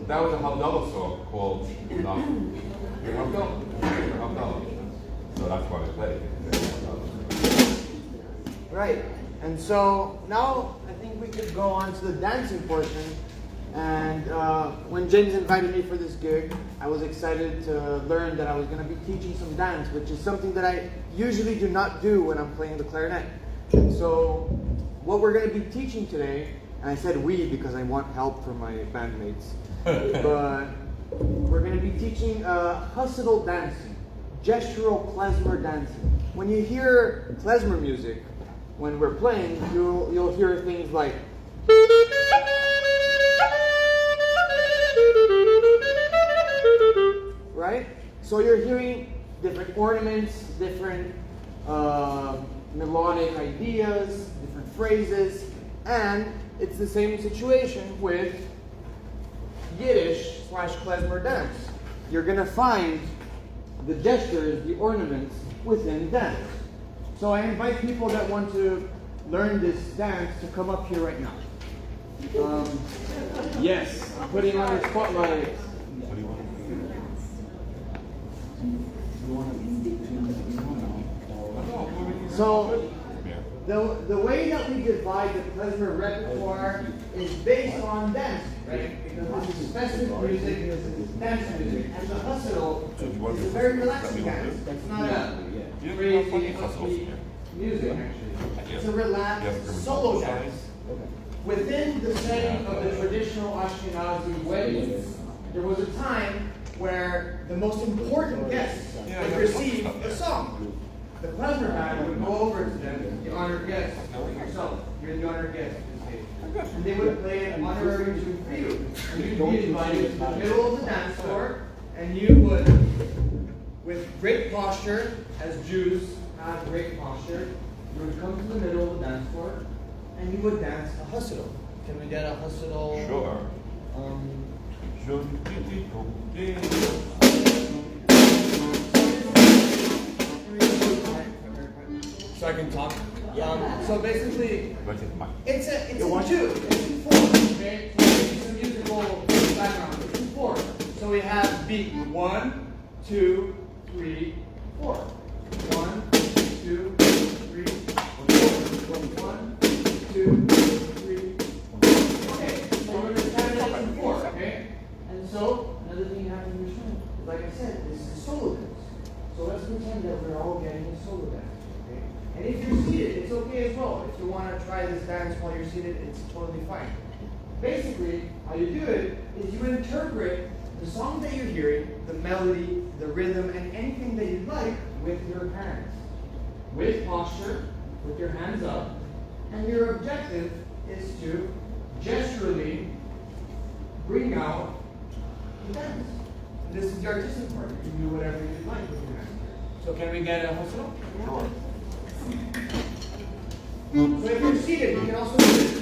That was a Hamden song called Hamden. So that's why I played it. Right. And so now I think we could go on to the dancing portion. And when James invited me for this gig, I was excited to learn that I was going to be teaching some dance, which is something that I usually do not do when I'm playing the clarinet. And so what we're going to be teaching today, and I said we because I want help from my bandmates, but we're going to be teaching hustle dancing, gestural klezmer dancing. When you hear klezmer music, when we're playing, you'll hear things like right? So you're hearing different ornaments, different melodic ideas, different phrases, and it's the same situation with Yiddish/klezmer dance. You're going to find the gestures, the ornaments within dance. So I invite people that want to learn this dance to come up here right now. Yes, putting on the spotlight. So the way that we divide the klezmer repertoire is based on dance, right? Because this is festive music, this is dance music, and the hustle is a very relaxing dance. It's not a crazy upbeat music, actually. It's a relaxed solo dance. Within the setting of the traditional Ashkenazi weddings, there was a time where the most important guests would receive a song. The klezmer band would go over to them, the honored guest, yourself, you're the honored guest, and they would play an honorary tune for you. And you'd be invited to the middle of the dance floor, and you would, with great posture, as Jews have great posture, you would come to the middle of the dance floor, and you would dance a hustle. Can we get a hustle? Sure. So I can talk. So basically, it's a two. It's in four. Okay, so it's a musical background. It's in four. So we have beat 1, 2, 3, 4. 1, 2, 3, 4. 1, 2, 3. Okay, so we're going to count it in four. Okay, and so another thing you have to understand is, like I said, this is a solo dance. So let's pretend that we're all getting a solo dance. And if you're seated, it's okay as well. If you want to try this dance while you're seated, it's totally fine. Basically, how you do it is you interpret the song that you're hearing, the melody, the rhythm, and anything that you'd like with your hands. With posture, with your hands up, and your objective is to gesturally bring out the dance. And this is the artistic part. You can do whatever you'd like with your hands. So can we get a hustle? Sure. So if you're seated, you can also do this.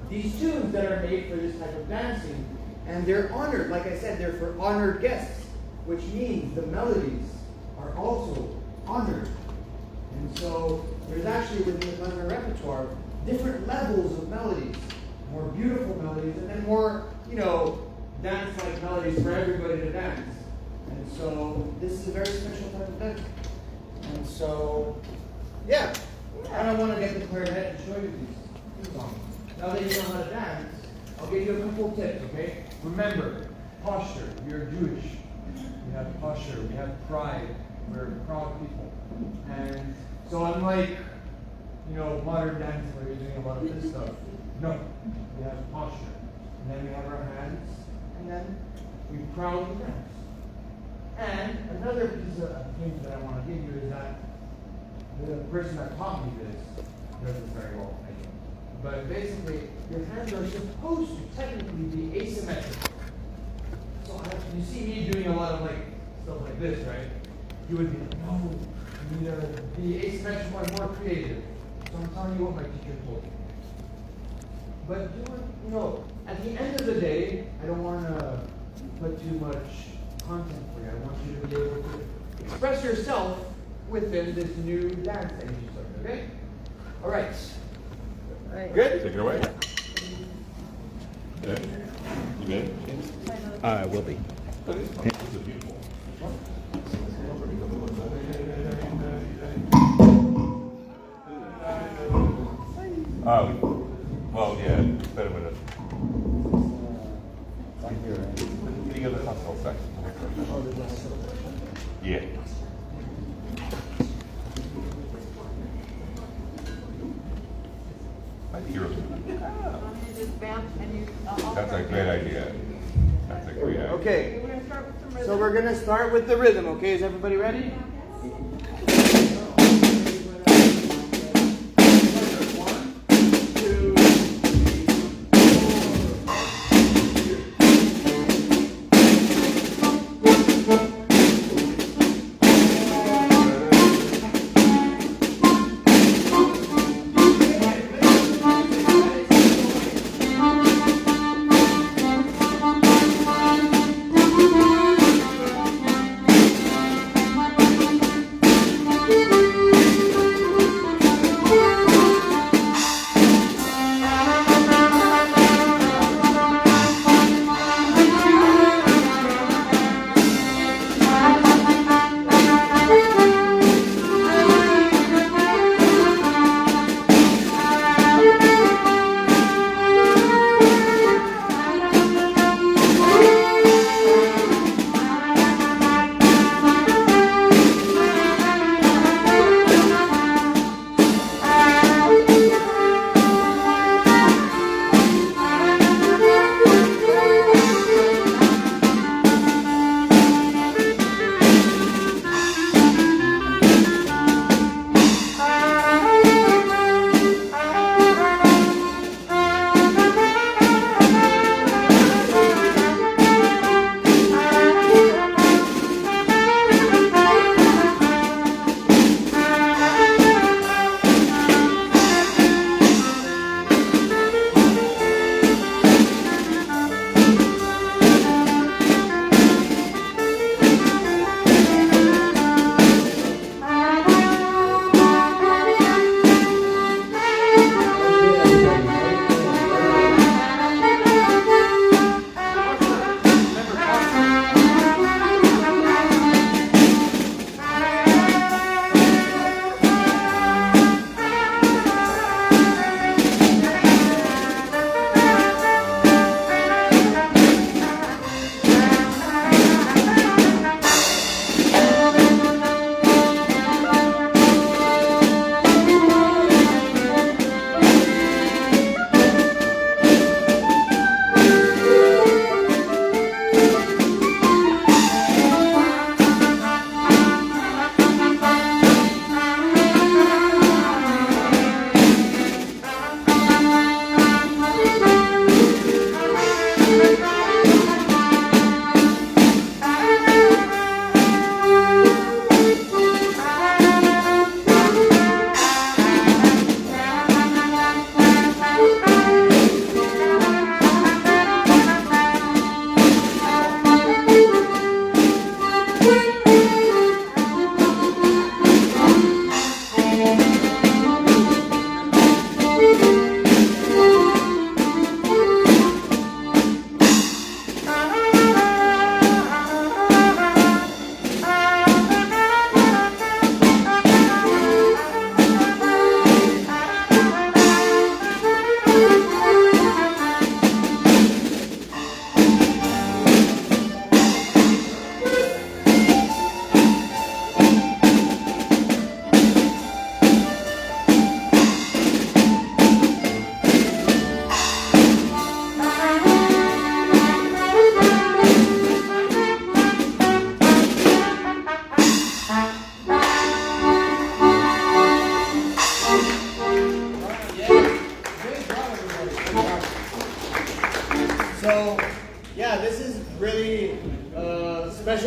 These tunes that are made for this type of dancing, and they're honored. Like I said, they're for honored guests, which means the melodies are also honored. And so there's actually within the klezmer repertoire different levels of melodies, more beautiful melodies, and then more, dance-like melodies for everybody to dance. And so this is a very special type of dance. And so, yeah, I don't want to get the clarinet and show you these songs. Now that you know how to dance, I'll give you a couple of tips, okay? Remember, posture. You're Jewish. We have posture. We have pride. We're proud people. And So unlike, modern dancing where you're doing a lot of this stuff, no, we have posture. And then we have our hands, and then we proudly dance. And another piece of hint that I want to give you is that the person that taught me this does this very well, I think. But basically, your hands are supposed to technically be asymmetrical. So you see me doing a lot of stuff like this, right? You would be like, no, you need to be asymmetrical and more creative. So I'm telling you what my teacher told me. But at the end of the day, I don't want to put too much content for you. I want you to be able to express yourself within this new dance that you just learned, okay? All right. Good? Take it away. Okay. You good? I will be. This is beautiful. Well, yeah, better with it. Can you go to the console section? Yeah. I think you're. That's a great idea. That's a great idea. Okay. So we're going to start with the rhythm, okay? Is everybody ready?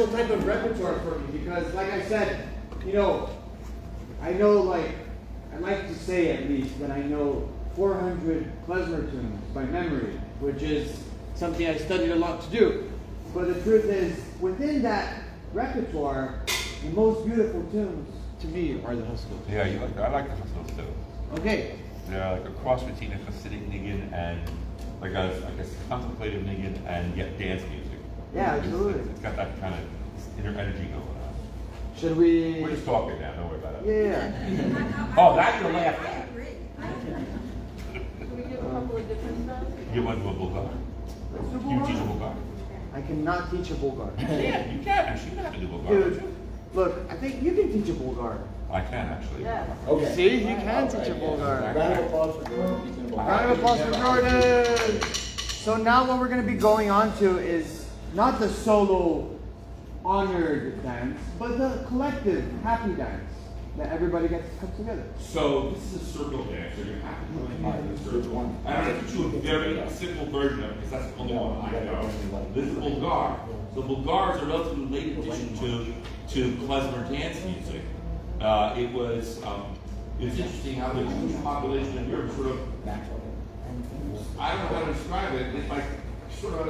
special type of repertoire for me because, like I said, you know, I know, like, I like to say at least that I know 400 klezmer tunes by memory, which is something I studied a lot to do. But the truth is, within that repertoire, the most beautiful tunes to me are the Husky. Yeah, you like I like the Hussils too. Okay. They're like a cross between a Hasidic niggin and like a contemplative niggin and yet dance music. Yeah, absolutely. It's got that kind of inner energy going on. Should we? We're just talking now, don't worry about it. Yeah. Oh, that you'll laugh at. Can we give a couple of different styles? You went to a Bulgar. Let's do You teach a Bulgar. Bulgar. I cannot teach a Bulgar. Yeah, you can. Actually, you know how to do Bulgar. Dude, look, I think you can teach a Bulgar. I can actually. Yes. Okay. See, you can teach a Bulgar. Round of applause for Jordan. He's gonna Round of applause for Jordan. So now what we're going to be going on to is not the solo honored dance, but the collective happy dance that everybody gets to come together. So this is a circle dance. So you have to join in the circle. And I'm going to teach you a very simple version of it because that's the only one I know. This is Bulgar. So Bulgar is a relatively late addition to klezmer dance music. It's interesting how the Jewish population in Europe sort of, I don't know how to describe it, it's like sort of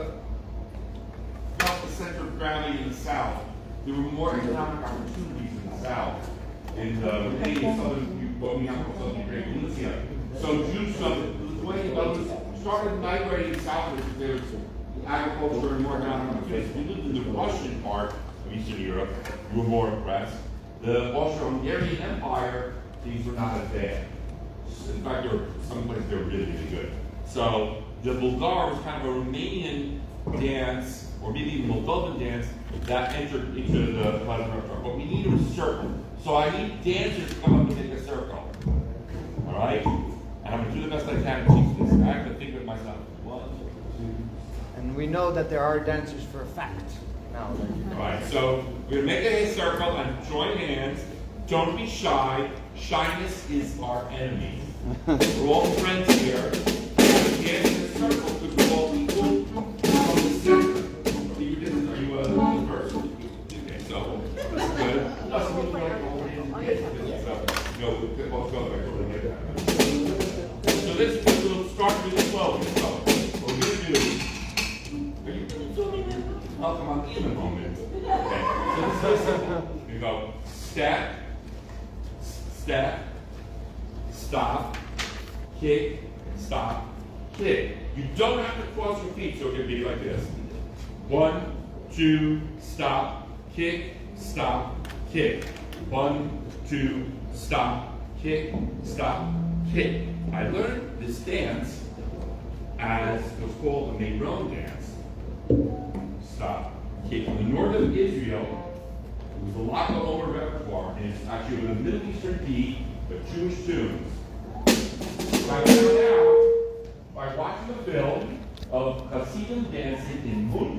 felt the center of gravity in the South. There were more economic opportunities in the South. In the what we now call Southern Ukraine. So Jews, the way those started migrating southward because there was agriculture and more economic opportunities. We lived in the Russian part of Eastern Europe, we were more oppressed. The Austro-Hungarian Empire, things were not as bad. In fact, there were some places they were really, really good. So the Bulgar was kind of a Romanian dance, or maybe even Moldovan dance, that entered into the klezmer repertoire. But we need a circle. So I need dancers to come up and make a circle. All right? And I'm going to do the best I can to teach this. I have to think of myself. 1, 2. And we know that there are dancers for a fact. Now, All right, so we're going to make a circle and join hands. Don't be shy. Shyness is our enemy. We're all friends here. Dance in a circle because we're all equal from the center. Are you a person? Okay, so that's good. So, so this will start really slowly. So what we're going to do, are you filming it? I'll come on in a moment. Okay, so this is simple. You go step, step, stop, kick, stop, kick. You don't have to cross your feet, so it can be like this. 1, 2, stop, kick, stop, kick. 1, 2, stop, kick, stop, kick. I learned this dance as what's called a Meron dance. Stop, kick. In the north of Israel, it was a lot of Omer repertoire, and it's actually with a Middle Eastern beat, but Jewish tunes. I found out by watching a film of Hasidim dancing in Hamden.